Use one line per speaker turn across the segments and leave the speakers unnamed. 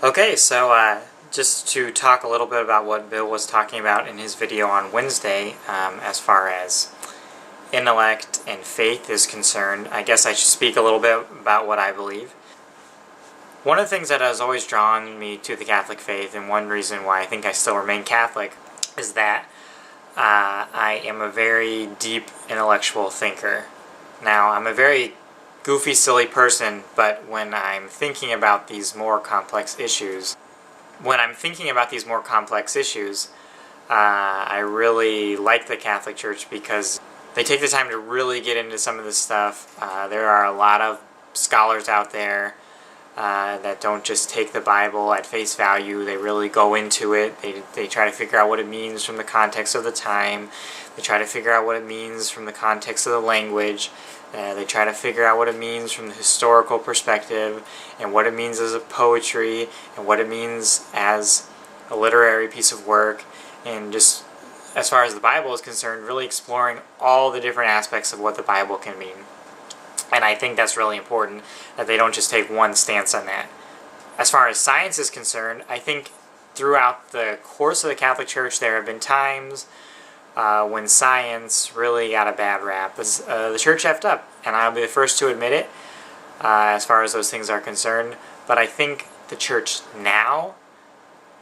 Okay, so just to talk a little bit about what Bill was talking about in his video on Wednesday, as far as intellect and faith is concerned, I guess I should speak a little bit about what I believe. One of the things that has always drawn me to the Catholic faith, and one reason why I think I still remain Catholic, is that I am a very deep intellectual thinker. Now, I'm a very goofy, silly person, but when I'm thinking about these more complex issues, I really like the Catholic Church because they take the time to really get into some of this stuff. There are a lot of scholars out there that don't just take the Bible at face value. They really go into it. They try to figure out what it means from the context of the time. They try to figure out what it means from the context of the language. They try to figure out what it means from the historical perspective, and what it means as a poetry, and what it means as a literary piece of work, and just as far as the Bible is concerned, really exploring all the different aspects of what the Bible can mean. And I think that's really important, that they don't just take one stance on that. As far as science is concerned, I think throughout the course of the Catholic Church there have been times when science really got a bad rap. The Church effed up, and I'll be the first to admit it as far as those things are concerned. But I think the Church now,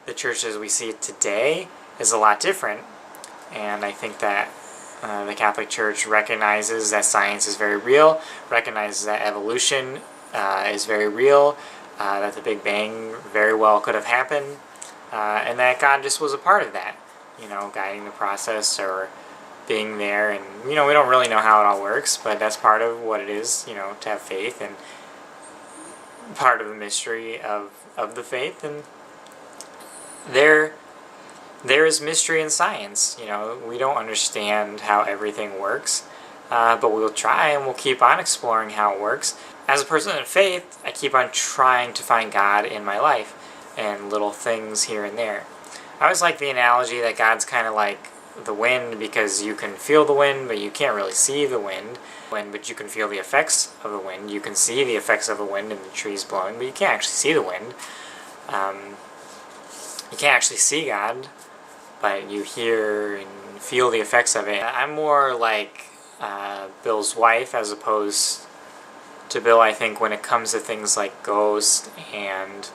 the Church as we see it today, is a lot different. And I think that the Catholic Church recognizes that science is very real, recognizes that evolution is very real, that the Big Bang very well could have happened, and that God just was a part of that, guiding the process or being there. And, we don't really know how it all works, but that's part of what it is, to have faith, and part of the mystery of the faith. And there is mystery in science. We don't understand how everything works, but we'll try, and we'll keep on exploring how it works. As a person of faith, I keep on trying to find God in my life, and little things here and there. I always like the analogy that God's kind of like the wind, because you can feel the wind, but you can't really see the wind. But you can feel the effects of the wind. You can see the effects of the wind and the trees blowing, but you can't actually see the wind. You can't actually see God, but you hear and feel the effects of it. I'm more like Bill's wife as opposed to Bill, I think, when it comes to things like ghosts. And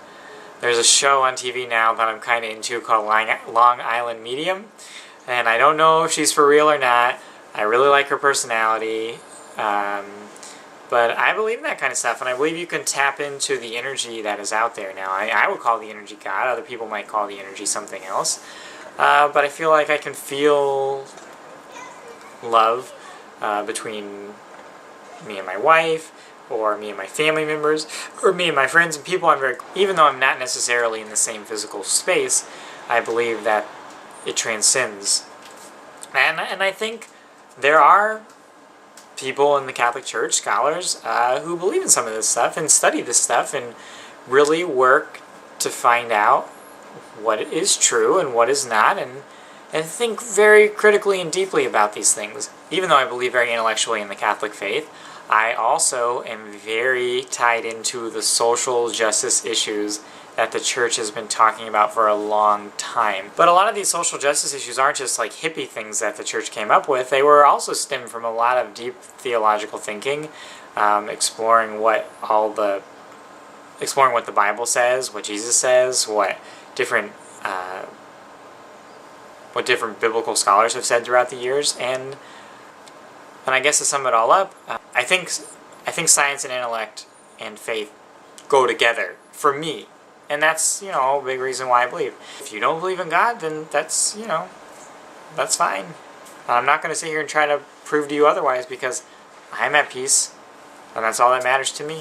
there's a show on TV now that I'm kind of into called Long Island Medium, and I don't know if she's for real or not. I really like her personality, but I believe in that kind of stuff, and I believe you can tap into the energy that is out there now. I would call the energy God. Other people might call the energy something else. But I feel like I can feel love between me and my wife, or me and my family members, or me and my friends and people even though I'm not necessarily in the same physical space, I believe that it transcends. And I think there are people in the Catholic Church, scholars, who believe in some of this stuff and study this stuff and really work to find out what is true and what is not, and think very critically and deeply about these things. Even though I believe very intellectually in the Catholic faith, I also am very tied into the social justice issues that the Church has been talking about for a long time. But a lot of these social justice issues aren't just like hippie things that the Church came up with. They were also stemmed from a lot of deep theological thinking, exploring what the Bible says, what Jesus says, what different biblical scholars have said throughout the years. And I guess to sum it all up, I think science and intellect and faith go together for me, and that's a big reason why I believe. If you don't believe in God, then that's that's fine. I'm not going to sit here and try to prove to you otherwise, because I'm at peace, and that's all that matters to me.